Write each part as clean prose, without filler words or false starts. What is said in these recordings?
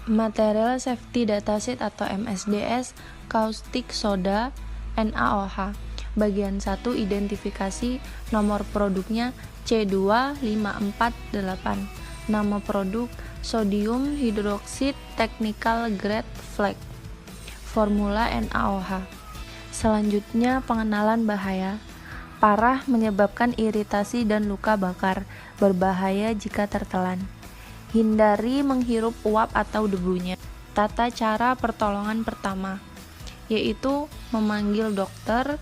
Material Safety Dataset atau MSDS, Caustic Soda, NaOH. Bagian 1 identifikasi, nomor produknya C2548. Nama produk Sodium Hydroxide Technical Grade Flake. Formula NaOH. Selanjutnya pengenalan bahaya. Parah, menyebabkan iritasi dan luka bakar, berbahaya jika tertelan. Hindari menghirup uap atau debunya. Tata cara pertolongan pertama, yaitu memanggil dokter.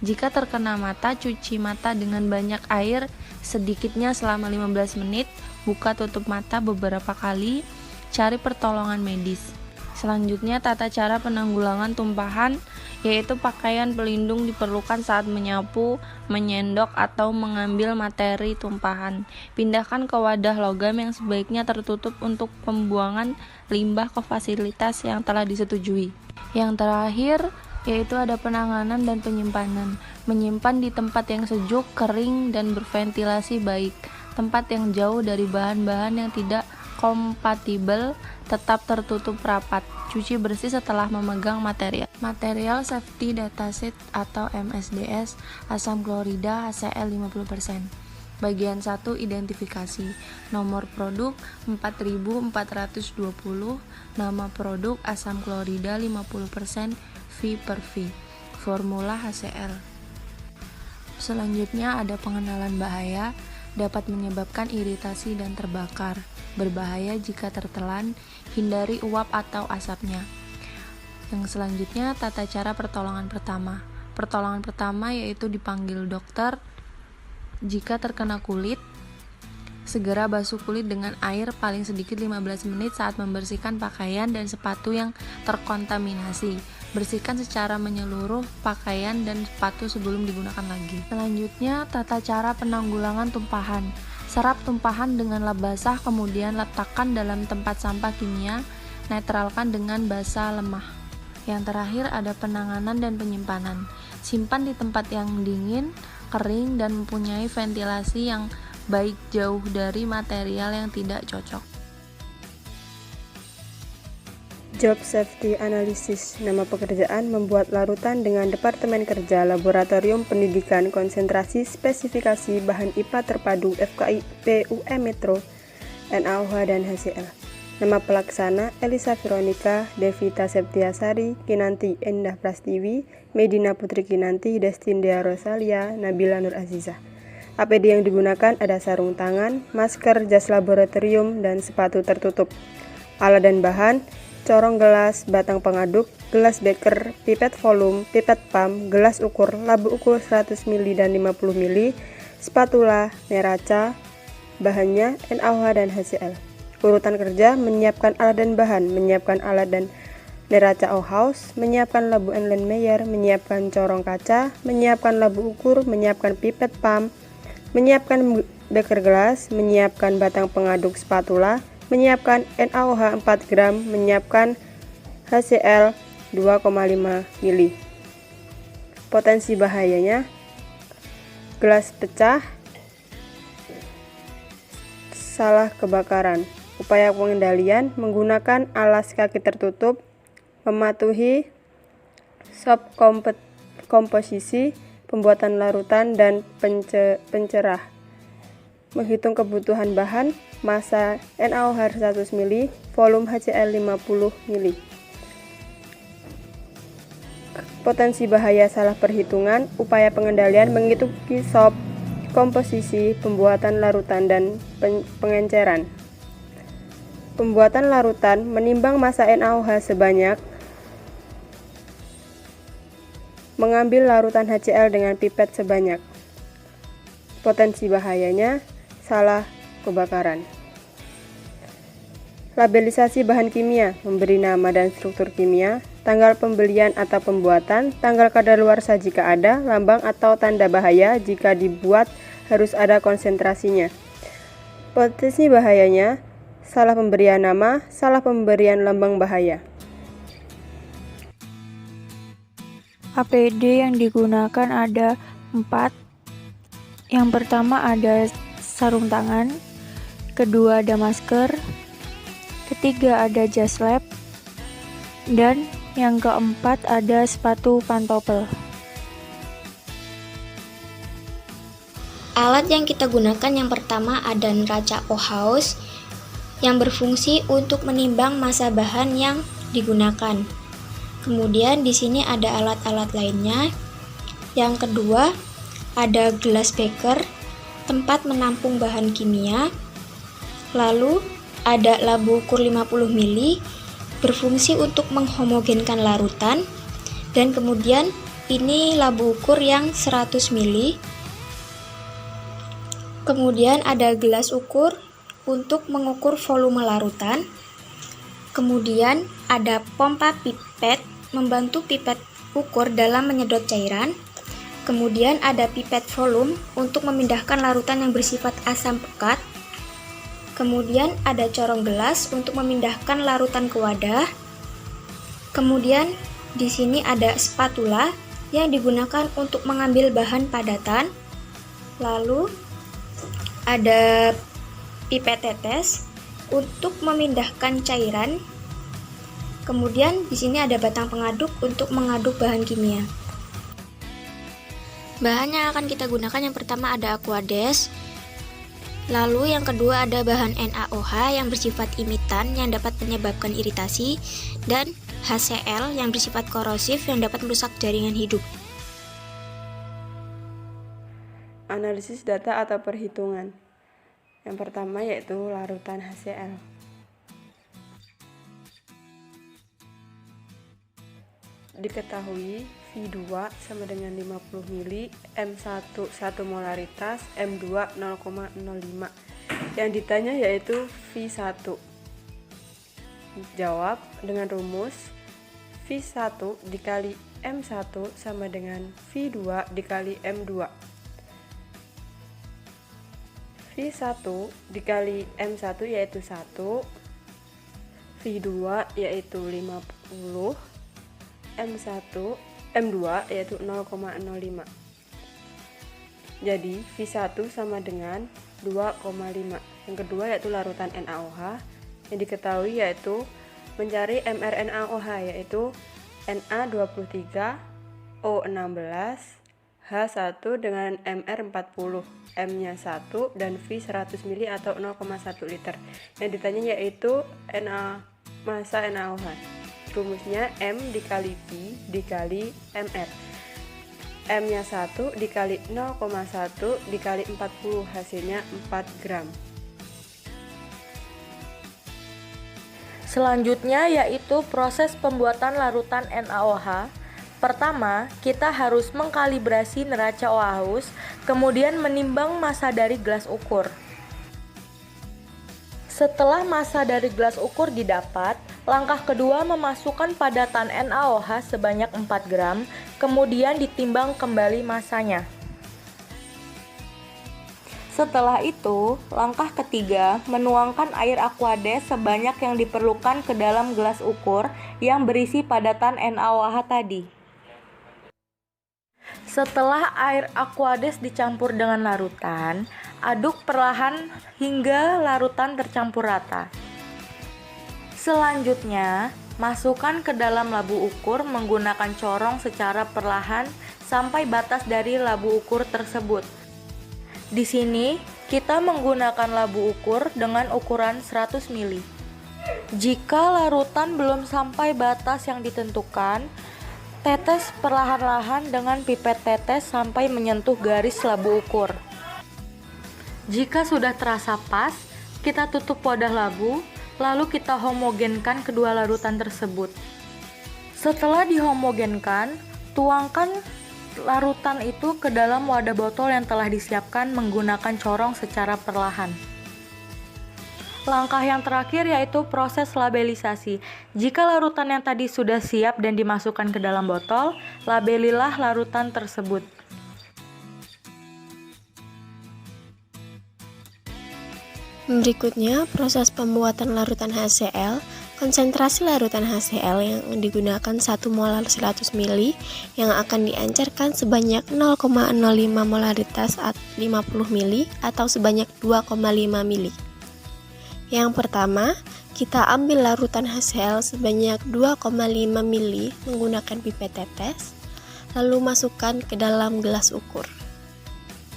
Jika terkena mata, cuci mata dengan banyak air sedikitnya selama 15 menit, buka tutup mata beberapa kali, cari pertolongan medis. Selanjutnya, tata cara penanggulangan tumpahan, yaitu pakaian pelindung diperlukan saat menyapu, menyendok, atau mengambil materi tumpahan. Pindahkan ke wadah logam yang sebaiknya tertutup untuk pembuangan limbah ke fasilitas yang telah disetujui. Yang terakhir, yaitu ada penanganan dan penyimpanan. Menyimpan di tempat yang sejuk, kering, dan berventilasi baik. Tempat yang jauh dari bahan-bahan yang tidak kompatibel, tetap tertutup rapat. Cuci bersih setelah memegang material. Material Safety Dataset atau MSDS, asam klorida HCl 50%. Bagian 1 identifikasi. Nomor produk 4420, nama produk asam klorida 50% V/V. Formula HCl. Selanjutnya ada pengenalan bahaya, dapat menyebabkan iritasi dan terbakar. Berbahaya jika tertelan, hindari uap atau asapnya. Yang selanjutnya, tata cara pertolongan pertama. Pertolongan pertama yaitu dipanggil dokter. Jika terkena kulit, segera basuh kulit dengan air paling sedikit 15 menit saat membersihkan pakaian dan sepatu yang terkontaminasi. Bersihkan secara menyeluruh pakaian dan sepatu sebelum digunakan lagi. Selanjutnya, tata cara penanggulangan tumpahan. Serap tumpahan dengan lap basah, kemudian letakkan dalam tempat sampah kimia, netralkan dengan basa lemah. Yang terakhir ada penanganan dan penyimpanan. Simpan di tempat yang dingin, kering, dan mempunyai ventilasi yang baik jauh dari material yang tidak cocok. Job Safety Analysis. Nama pekerjaan membuat larutan dengan Departemen Kerja, Laboratorium Pendidikan, Konsentrasi Spesifikasi Bahan IPA Terpadu FKI PUM Metro, NaOH dan HCl. Nama pelaksana Elisa Veronica, Devita Septiasari, Kinanti Endah Prastiwi, Medina Putri Kinanti, Destindia Rosalia, Nabila Nur Azizah. APD yang digunakan ada sarung tangan, masker, jas laboratorium, dan sepatu tertutup. Alat dan bahan: corong gelas, batang pengaduk, gelas beker, pipet volume, pipet pump, gelas ukur, labu ukur 100 ml dan 50 ml, spatula, neraca. Bahannya NaOH dan HCl. Urutan kerja: menyiapkan alat dan bahan, menyiapkan alat dan neraca Auhaus, menyiapkan labu Erlenmeyer, menyiapkan corong kaca, menyiapkan labu ukur, menyiapkan pipet pump, menyiapkan beker gelas, menyiapkan batang pengaduk spatula, menyiapkan NaOH 4 gram, menyiapkan HCl 2,5 ml. Potensi bahayanya: gelas pecah, salah kebakaran. Upaya pengendalian: menggunakan alas kaki tertutup, mematuhi sop komposisi, pembuatan larutan, dan pencerah. Menghitung kebutuhan bahan, massa NaOH 100 ml, volume HCl 50 ml. Potensi bahaya salah perhitungan. Upaya pengendalian: menghitung sop komposisi, pembuatan larutan, dan pengenceran. Pembuatan larutan: menimbang massa NaOH sebanyak, mengambil larutan HCl dengan pipet sebanyak. Potensi bahayanya: salah kebakaran. Labelisasi bahan kimia: memberi nama dan struktur kimia, tanggal pembelian atau pembuatan, tanggal kadaluarsa jika ada, lambang atau tanda bahaya jika dibuat harus ada konsentrasinya. Potensi bahayanya: salah pemberian nama, salah pemberian lambang bahaya. APD yang digunakan ada 4. Yang pertama ada sarung tangan, kedua ada masker, ketiga ada jas lab, dan yang keempat ada sepatu pantofel. Alat yang kita gunakan yang pertama ada neraca Ohaus yang berfungsi untuk menimbang massa bahan yang digunakan. Kemudian di sini ada alat-alat lainnya. Yang kedua ada glass beaker, tempat menampung bahan kimia. Lalu ada labu ukur 50 mili berfungsi untuk menghomogenkan larutan, dan kemudian ini labu ukur yang 100 mili. Kemudian ada gelas ukur untuk mengukur volume larutan. Kemudian ada pompa pipet membantu pipet ukur dalam menyedot cairan. Kemudian ada pipet volume untuk memindahkan larutan yang bersifat asam pekat. Kemudian ada corong gelas untuk memindahkan larutan ke wadah. Kemudian di sini ada spatula yang digunakan untuk mengambil bahan padatan. Lalu ada pipet tetes untuk memindahkan cairan. Kemudian di sini ada batang pengaduk untuk mengaduk bahan kimia. Bahan yang akan kita gunakan yang pertama ada Aquades. Lalu yang kedua ada bahan NaOH yang bersifat imitan yang dapat menyebabkan iritasi, dan HCl yang bersifat korosif yang dapat merusak jaringan hidup. Analisis data atau perhitungan. Yang pertama yaitu larutan HCl. Diketahui V2 sama dengan 50 mili, M1 1 molaritas, M2 0,05. Yang ditanya yaitu V1. Jawab dengan rumus V1 dikali M1 sama dengan V2 dikali M2. V1 dikali M1 yaitu 1, V2 yaitu 50, M2 yaitu 0,05. Jadi V1 sama dengan 2,5. Yang kedua yaitu larutan NaOH. Yang diketahui yaitu mencari mRNaOH yaitu Na23, O16, H1 dengan MR40, M-nya 1 dan V 100 mili atau 0,1 liter. Yang ditanya yaitu massa NaOH. Rumusnya M dikali V dikali MR. M-nya 1 dikali 0,1 dikali 40, hasilnya 4 gram. Selanjutnya yaitu proses pembuatan larutan NaOH. Pertama, kita harus mengkalibrasi neraca Ohaus, kemudian menimbang massa dari gelas ukur. Setelah massa dari gelas ukur didapat, langkah kedua memasukkan padatan NaOH sebanyak 4 gram, kemudian ditimbang kembali massanya. Setelah itu, langkah ketiga menuangkan air Aquades sebanyak yang diperlukan ke dalam gelas ukur yang berisi padatan NaOH tadi. Setelah air Aquades dicampur dengan larutan, aduk perlahan hingga larutan tercampur rata. Selanjutnya, masukkan ke dalam labu ukur menggunakan corong secara perlahan sampai batas dari labu ukur tersebut. Di sini, kita menggunakan labu ukur dengan ukuran 100 mili. Jika larutan belum sampai batas yang ditentukan, tetes perlahan-lahan dengan pipet tetes sampai menyentuh garis labu ukur. Jika sudah terasa pas, kita tutup wadah labu, lalu kita homogenkan kedua larutan tersebut. Setelah dihomogenkan, tuangkan larutan itu ke dalam wadah botol yang telah disiapkan menggunakan corong secara perlahan. Langkah yang terakhir yaitu proses labelisasi. Jika larutan yang tadi sudah siap dan dimasukkan ke dalam botol, labelilah larutan tersebut. Berikutnya, proses pembuatan larutan HCl. Konsentrasi larutan HCl yang digunakan 1 molar 100 mili yang akan diencerkan sebanyak 0,05 molaritas 50 mili atau sebanyak 2,5 mili. Yang pertama, kita ambil larutan HCl sebanyak 2,5 ml menggunakan pipet tetes, lalu masukkan ke dalam gelas ukur.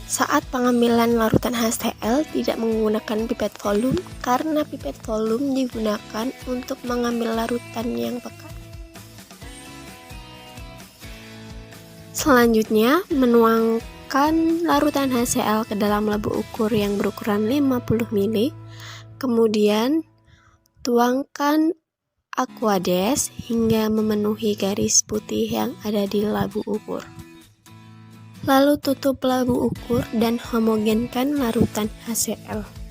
Saat pengambilan larutan HCl tidak menggunakan pipet volume karena pipet volume digunakan untuk mengambil larutan yang pekat. Selanjutnya, menuangkan larutan HCl ke dalam labu ukur yang berukuran 50 ml. Kemudian, tuangkan Aquades hingga memenuhi garis putih yang ada di labu ukur. Lalu tutup labu ukur dan homogenkan larutan HCl.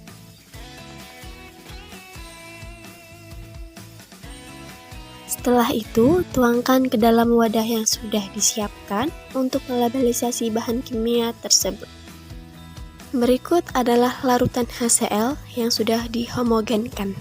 Setelah itu, tuangkan ke dalam wadah yang sudah disiapkan untuk melabalisasi bahan kimia tersebut. Berikut adalah larutan HCl yang sudah dihomogenkan.